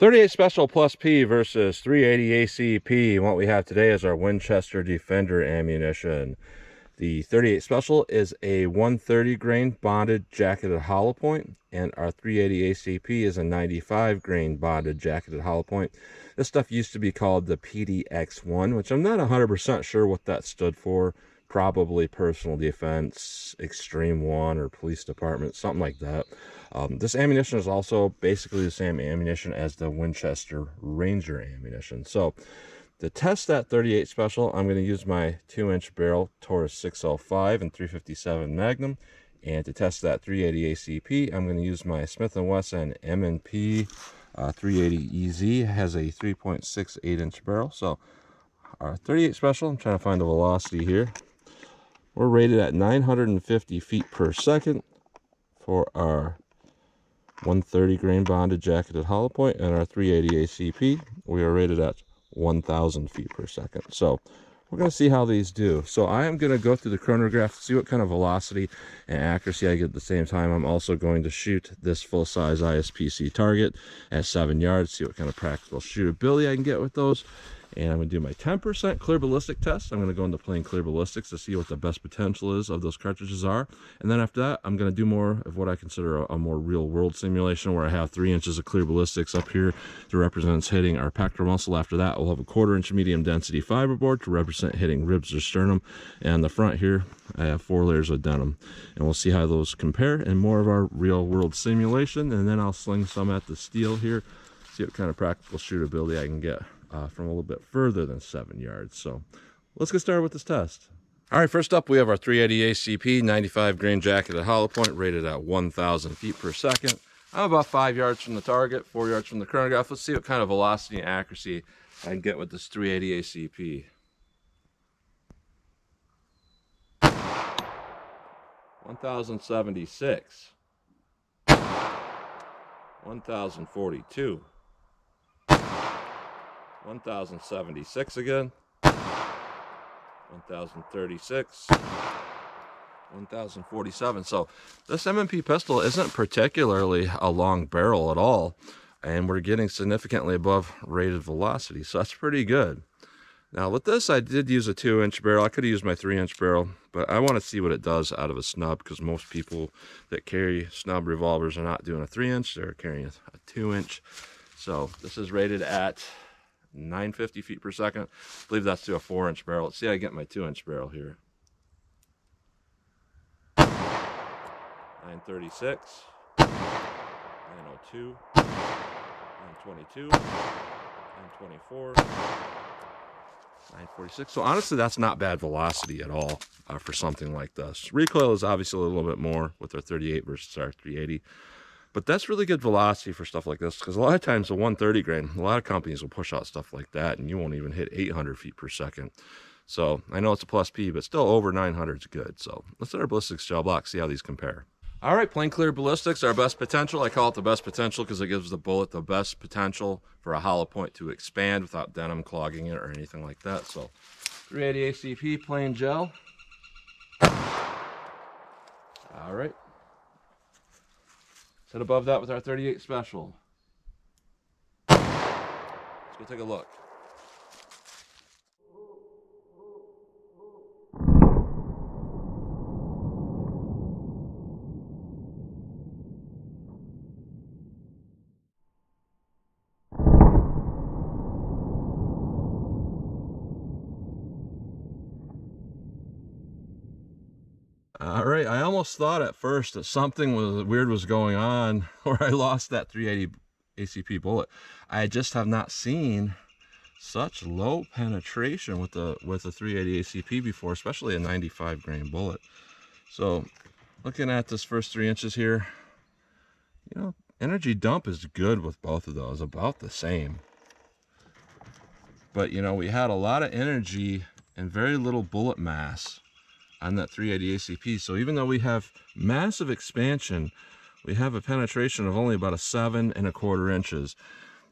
38 Special+P versus 380 ACP. What we have today is our Winchester Defender ammunition. The 38 Special is a 130 grain bonded jacketed hollow point, and our 380 ACP is a 95 grain bonded jacketed hollow point. This stuff used to be called the PDX1, which I'm not 100% sure what that stood for. Probably personal defense, extreme one, or police department, something like that. This ammunition is also basically the same ammunition as the Winchester Ranger ammunition. So to test that 38 Special, I'm going to use my 2-inch barrel Taurus 605 and 357 Magnum. And to test that 380 ACP, I'm going to use my Smith & Wesson M&P 380 EZ. It has a 3.68 inch barrel. So our 38 Special, I'm trying to find the velocity here. We're rated at 950 feet per second for our 130 grain bonded jacketed hollow point, and our 380 ACP, we are rated at 1,000 feet per second. So we're going to see how these do. So I am going to go through the chronograph to see what kind of velocity and accuracy I get at the same time. I'm also going to shoot this full-size ISPC target at 7 yards, see what kind of practical shootability I can get with those. And I'm going to do my 10% clear ballistic test. I'm going to go into plain clear ballistics to see what the best potential is of those cartridges are. And then after that, I'm going to do more of what I consider a more real world simulation, where I have 3 inches of clear ballistics up here to represent hitting our pectoral muscle. After that, we'll have a 1/4 inch medium density fiberboard to represent hitting ribs or sternum. And the front here, I have 4 layers of denim. And we'll see how those compare in more of our real world simulation. And then I'll sling some at the steel here, see what kind of practical shootability I can get from a little bit further than 7 yards. So let's get started with this test. All right, first up we have our 380 ACP 95 grain jacketed hollow point, rated at 1,000 feet per second. I'm about 5 yards from the target, 4 yards from the chronograph. Let's see what kind of velocity and accuracy I can get with this 380 ACP. 1,076, 1,042, 1,076 again, 1,036, 1,047. So this M&P pistol isn't particularly a long barrel at all, and we're getting significantly above rated velocity, so that's pretty good. Now with this, I did use a 2-inch barrel. I could have used my 3-inch barrel, but I want to see what it does out of a snub, because most people that carry snub revolvers are not doing a 3-inch, they're carrying a 2-inch. So this is rated at 950 feet per second. I believe that's to a 4-inch barrel. Let's see how I get my 2-inch barrel here. 936, 902, 922, 924, 946. So honestly, that's not bad velocity at all for something like this. Recoil is obviously a little bit more with our 38 versus our 380. But that's really good velocity for stuff like this, because a lot of times the 130 grain, a lot of companies will push out stuff like that and you won't even hit 800 feet per second. So I know it's a +P, but still over 900 is good. So let's hit our ballistics gel block, see how these compare. All right, plain clear ballistics, our best potential. I call it the best potential because it gives the bullet the best potential for a hollow point to expand without denim clogging it or anything like that. So 380 ACP plain gel. All right. Set above that with our 38 Special. Let's go take a look. All right, I almost thought at first that something weird was going on, or I lost that 380 ACP bullet. I just have not seen such low penetration with the 380 ACP before, especially a 95 grain bullet. So looking at this first 3 inches here, you know, energy dump is good with both of those, about the same. But you know, we had a lot of energy and very little bullet mass on that 380 ACP. So even though we have massive expansion, we have a penetration of only about a 7 1/4 inches.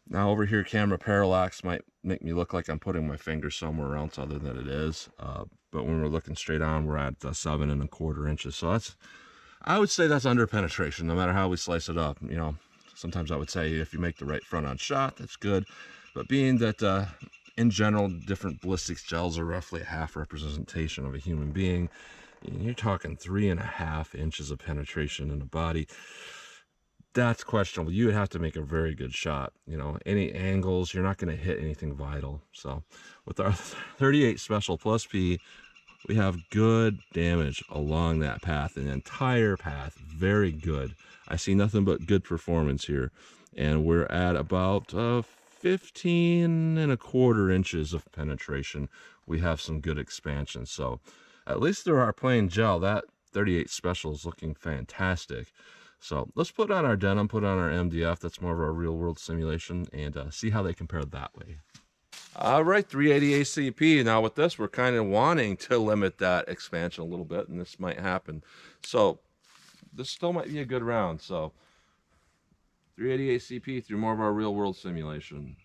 Now over here, camera parallax might make me look like I'm putting my finger somewhere else other than it is. But when we're looking straight on, we're at 7 1/4 inches. So that's, I would say that's under penetration, no matter how we slice it up. You know, Sometimes I would say if you make the right front-on shot, that's good. But being that in general, different ballistics gels are roughly a half representation of a human being, you're talking 3.5 inches of penetration in the body. That's questionable. You would have to make a very good shot. You know, any angles, you're not going to hit anything vital. So with our 38 Special Plus P, we have good damage along that path, an entire path. Very good. I see nothing but good performance here. And we're at about 15.25 inches of penetration. We have some good expansion. So at least through our plain gel, that 38 Special is looking fantastic. So let's put on our denim, put on our MDF. That's more of our real world simulation, and see how they compare that way. All right, 380 ACP. Now with this, we're kind of wanting to limit that expansion a little bit, and this might happen. So this still might be a good round. So 380 ACP through more of our real world simulation.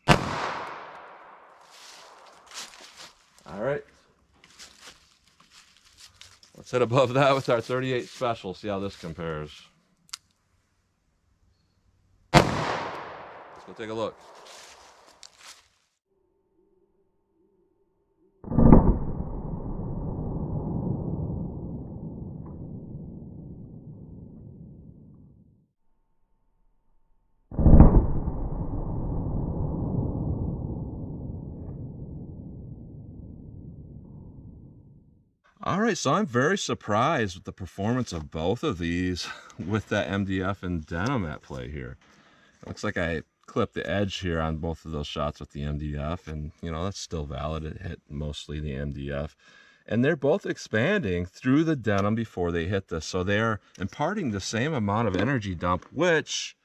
All right. Let's hit above that with our 38 Special, see how this compares. Let's go take a look. All right, so I'm very surprised with the performance of both of these with that MDF and denim at play here. It looks like I clipped the edge here on both of those shots with the MDF, and you know, that's still valid. It hit mostly the MDF. And they're both expanding through the denim before they hit this. So they're imparting the same amount of energy dump, which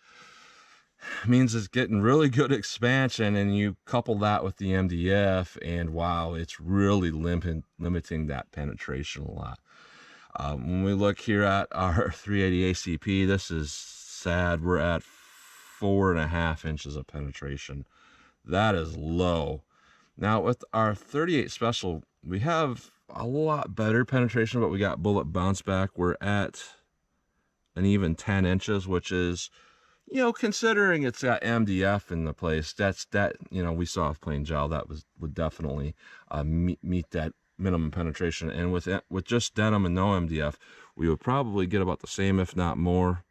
means it's getting really good expansion, and you couple that with the MDF, and wow, it's really limiting that penetration a lot. When we look here at our 380 ACP, this is sad. We're at 4.5 inches of penetration. That is low. Now with our 38 Special, we have a lot better penetration, but we got bullet bounce back. We're at an even 10 inches, which is, you know, considering it's got MDF in the place, you know, we saw with plain gel, that would definitely meet that minimum penetration. And with just denim and no MDF, we would probably get about the same, if not more,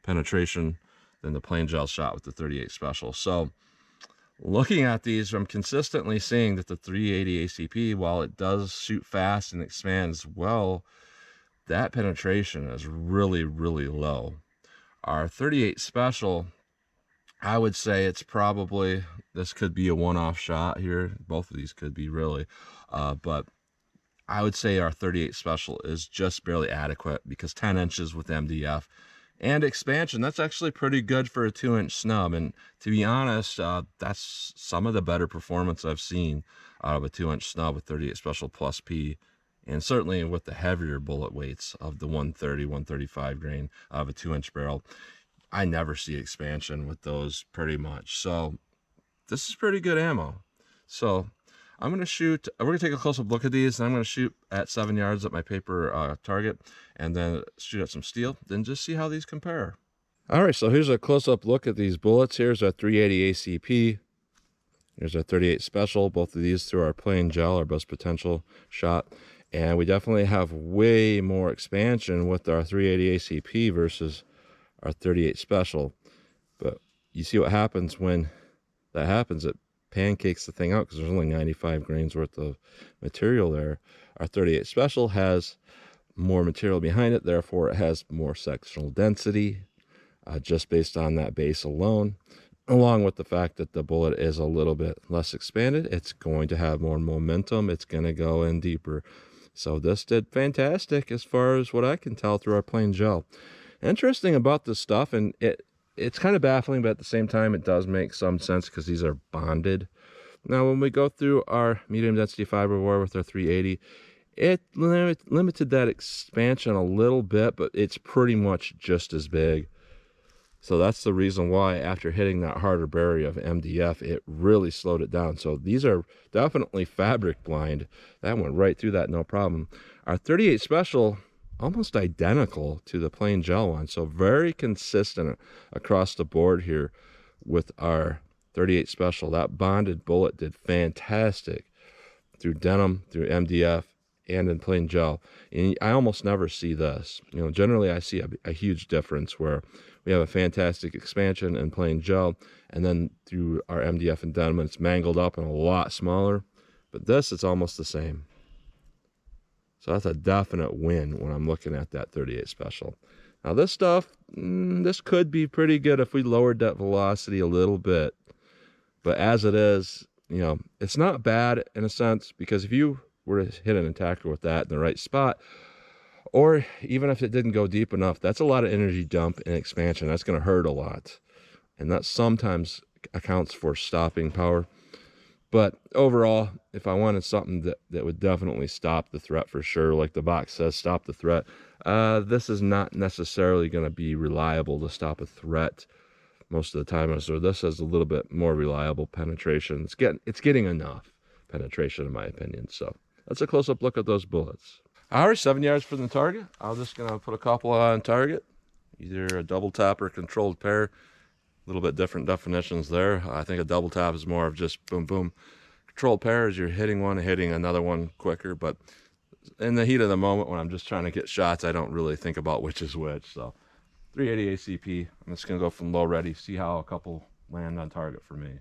penetration than the plain gel shot with the 38 Special. So looking at these, I'm consistently seeing that the 380 ACP, while it does shoot fast and expands well, that penetration is really, really low. Our 38 Special, I would say it's probably, this could be a one-off shot here. Both of these could be really, but I would say our 38 Special is just barely adequate, because 10 inches with MDF and expansion, that's actually pretty good for a 2-inch snub. And to be honest, that's some of the better performance I've seen out of a 2-inch snub with 38 Special Plus P. And certainly with the heavier bullet weights of the 130, 135 grain of a 2-inch barrel, I never see expansion with those pretty much. So this is pretty good ammo. So I'm going to shoot, we're going to take a close-up look at these, and I'm going to shoot at 7 yards at my paper target, and then shoot at some steel, then just see how these compare. All right, so here's a close-up look at these bullets. Here's our 380 ACP. Here's our 38 Special. Both of these through our plain gel, our best potential shot. And we definitely have way more expansion with our 380 ACP versus our 38 Special. But you see what happens when that happens. It pancakes the thing out, because there's only 95 grains worth of material there. Our 38 Special has more material behind it, therefore it has more sectional density, just based on that base alone. Along with the fact that the bullet is a little bit less expanded, it's going to have more momentum, it's going to go in deeper. So this did fantastic as far as what I can tell through our plain gel. Interesting about this stuff, and it's kind of baffling, but at the same time it does make some sense, because these are bonded. Now when we go through our medium density fiberware with our 380, it limited that expansion a little bit, but it's pretty much just as big. So that's the reason why after hitting that harder barrier of MDF, it really slowed it down. So these are definitely fabric blind. That went right through that, no problem. Our 38 Special, almost identical to the plain gel one. So very consistent across the board here with our 38 Special. That bonded bullet did fantastic through denim, through MDF, and in plain gel. And I almost never see this. You know, generally I see a huge difference where we have a fantastic expansion in plain gel, and then through our MDF and denim, it's mangled up and a lot smaller. But this, it's almost the same. So that's a definite win when I'm looking at that 38 Special. Now this stuff, this could be pretty good if we lowered that velocity a little bit. But as it is, you know, it's not bad in a sense, because if you were to hit an attacker with that in the right spot, or even if it didn't go deep enough, that's a lot of energy dump and expansion. That's going to hurt a lot. And that sometimes accounts for stopping power. But overall, if I wanted something that would definitely stop the threat for sure, like the box says, stop the threat, this is not necessarily going to be reliable to stop a threat most of the time. So this has a little bit more reliable penetration. It's getting enough penetration in my opinion. So that's a close-up look at those bullets. All right, 7 yards from the target. I'm just going to put a couple on target, either a double tap or controlled pair. A little bit different definitions there. I think a double tap is more of just boom, boom. Controlled pair is you're hitting one and hitting another one quicker. But in the heat of the moment when I'm just trying to get shots, I don't really think about which is which. So 380 ACP. I'm just going to go from low ready, see how a couple land on target for me.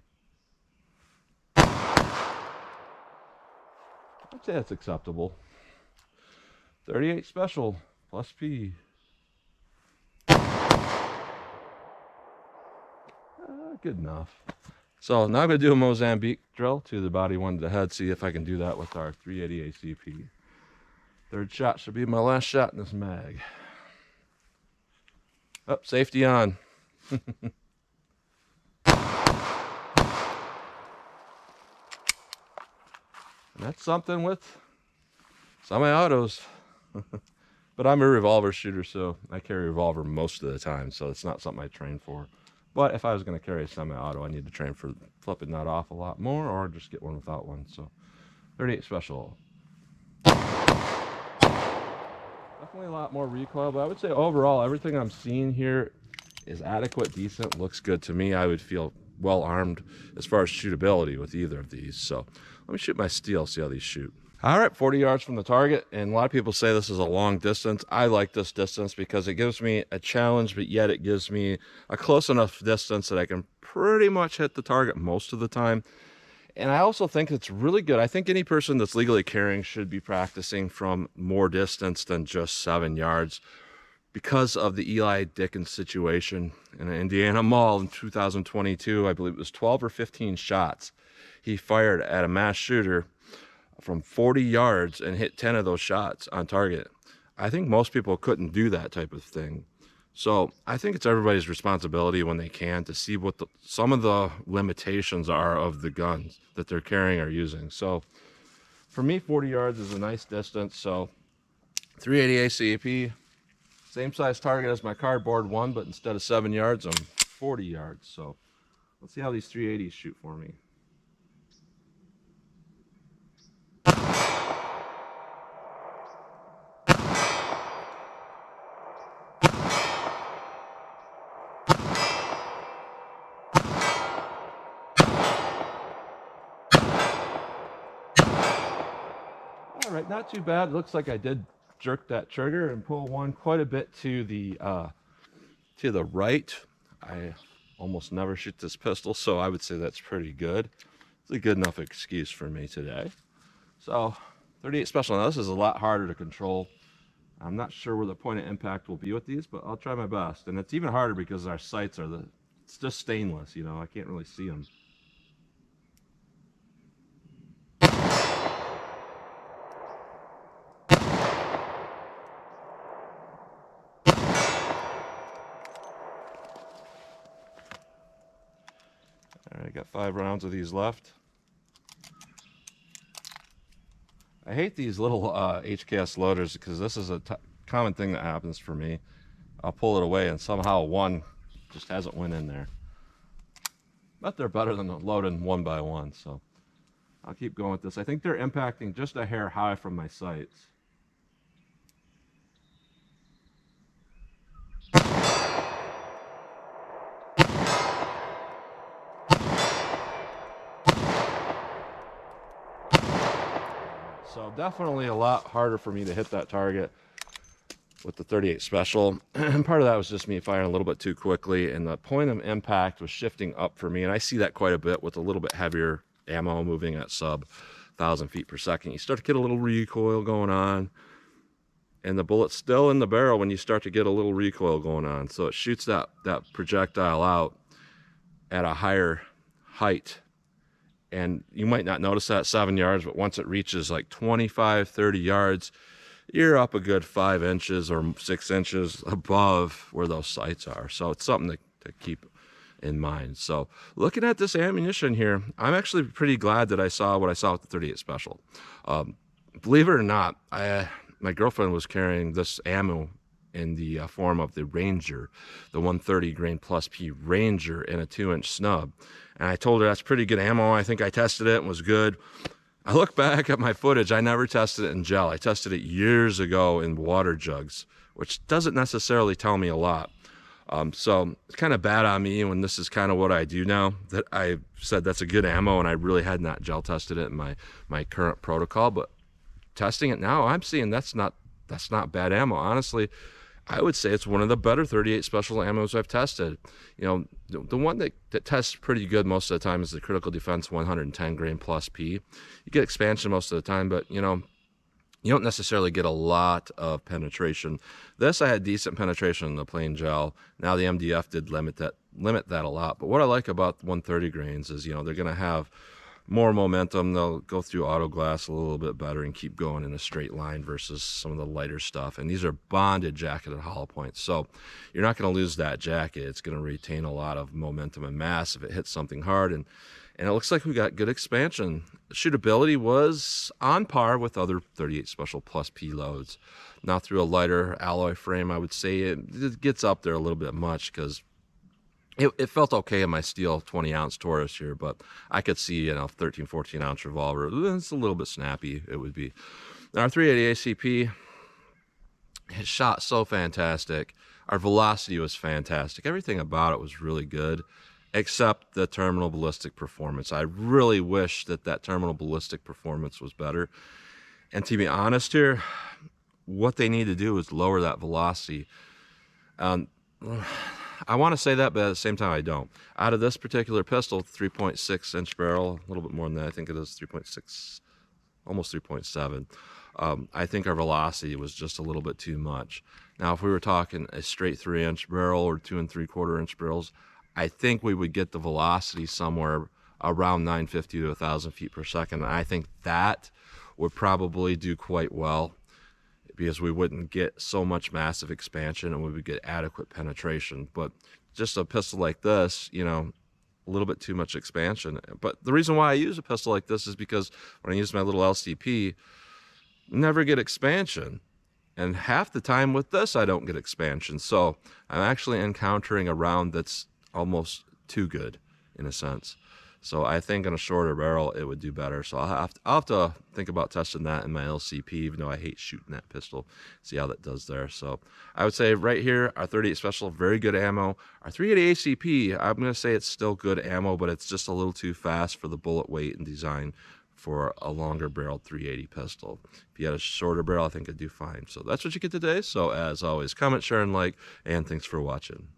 I'd say that's acceptable. 38 Special plus P. Good enough. So now I'm going to do a Mozambique drill to the body, one to the head, see if I can do that with our 380 ACP. Third shot should be my last shot in this mag. Oh, safety on. And that's something with semi-autos. But I'm a revolver shooter, so I carry a revolver most of the time, so it's not something I train for. But if I was going to carry a semi-auto, I need to train for flipping that off a lot more, or just get one without one. So 38 Special. Definitely a lot more recoil, but I would say overall everything I'm seeing here is adequate, decent, looks good to me. I would feel well armed as far as shootability with either of these. So let me shoot my steel, see how these shoot. All right, 40 yards from the target, and a lot of people say this is a long distance. I like this distance because it gives me a challenge, but yet it gives me a close enough distance that I can pretty much hit the target most of the time. And I also think it's really good. I think any person that's legally carrying should be practicing from more distance than just 7 yards because of the Eli Dickens situation in an Indiana mall in 2022. I believe it was 12 or 15 shots he fired at a mass shooter from 40 yards and hit 10 of those shots on target. I think most people couldn't do that type of thing. So I think it's everybody's responsibility when they can to see what some of the limitations are of the guns that they're carrying or using. So for me, 40 yards is a nice distance. So 380 ACP, same size target as my cardboard one, but instead of 7 yards, I'm 40 yards. So let's see how these 380s shoot for me. All right, not too bad. Looks like I did jerk that trigger and pull one quite a bit to the right. I almost never shoot this pistol, so I would say that's pretty good. It's a good enough excuse for me today. So 38 Special. Now this is a lot harder to control. I'm not sure where the point of impact will be with these, but I'll try my best. And it's even harder because our sights are it's just stainless, you know, I can't really see them. All right, got 5 rounds of these left. I hate these little HKS loaders because this is a common thing that happens for me. I'll pull it away and somehow one just hasn't went in there. But they're better than loading one by one, so I'll keep going with this. I think they're impacting just a hair high from my sights. So definitely a lot harder for me to hit that target with the 38 Special. And part of that was just me firing a little bit too quickly, and the point of impact was shifting up for me. And I see that quite a bit with a little bit heavier ammo moving at sub 1,000 feet per second. You start to get a little recoil going on, and the bullet's still in the barrel when you start to get a little recoil going on. So it shoots that projectile out at a higher height. And you might not notice that 7 yards, but once it reaches like 25, 30 yards, you're up a good 5 inches or 6 inches above where those sights are. So it's something to keep in mind. So looking at this ammunition here, I'm actually pretty glad that I saw what I saw with the 38 Special. Believe it or not, my girlfriend was carrying this ammo in the form of the Ranger, the 130 grain plus P Ranger in a 2-inch snub. And I told her that's pretty good ammo. I think I tested it and was good. I look back at my footage, I never tested it in gel. I tested it years ago in water jugs, which doesn't necessarily tell me a lot. So it's kind of bad on me when this is kind of what I do now, that I said that's a good ammo and I really had not gel tested it in my current protocol. But testing it now, I'm seeing that's not bad ammo. Honestly, I would say it's one of the better 38 Special ammos I've tested. You know, the one that tests pretty good most of the time is the Critical Defense 110 grain plus P. You get expansion most of the time, but you know, you don't necessarily get a lot of penetration. This, I had decent penetration in the plain gel. Now the MDF did limit that a lot. But what I like about 130 grains is, you know, they're going to have more momentum. They'll go through auto glass a little bit better and keep going in a straight line versus some of the lighter stuff. And these are bonded jacketed hollow points, so you're not going to lose that jacket. It's going to retain a lot of momentum and mass if it hits something hard. And it looks like we got good expansion. Shootability was on par with other 38 Special plus P loads. Now through a lighter alloy frame, I would say it gets up there a little bit much, because it felt okay in my steel 20-ounce Taurus here, but I could see, you know, 13, 14-ounce revolver, it's a little bit snappy, it would be. Now, our 380 ACP, it shot so fantastic. Our velocity was fantastic. Everything about it was really good, except the terminal ballistic performance. I really wish that terminal ballistic performance was better. And to be honest here, what they need to do is lower that velocity. I want to say that, but at the same time, I don't. Out of this particular pistol, 3.6 inch barrel, a little bit more than that. I think it is 3.6, almost 3.7. I think our velocity was just a little bit too much. Now, if we were talking a straight 3-inch barrel or 2 3/4 inch barrels, I think we would get the velocity somewhere around 950 to 1,000 feet per second. And I think that would probably do quite well, because we wouldn't get so much massive expansion and we would get adequate penetration. But just a pistol like this, you know, a little bit too much expansion. But the reason why I use a pistol like this is because when I use my little LCP, never get expansion. And half the time with this, I don't get expansion. So I'm actually encountering a round that's almost too good in a sense. So I think on a shorter barrel, it would do better. So I'll have to think about testing that in my LCP, even though I hate shooting that pistol, see how that does there. So I would say right here, our 38 Special, very good ammo. Our 380 ACP, I'm going to say it's still good ammo, but it's just a little too fast for the bullet weight and design for a longer barreled 380 pistol. If you had a shorter barrel, I think it'd do fine. So that's what you get today. So as always, comment, share, and like, and thanks for watching.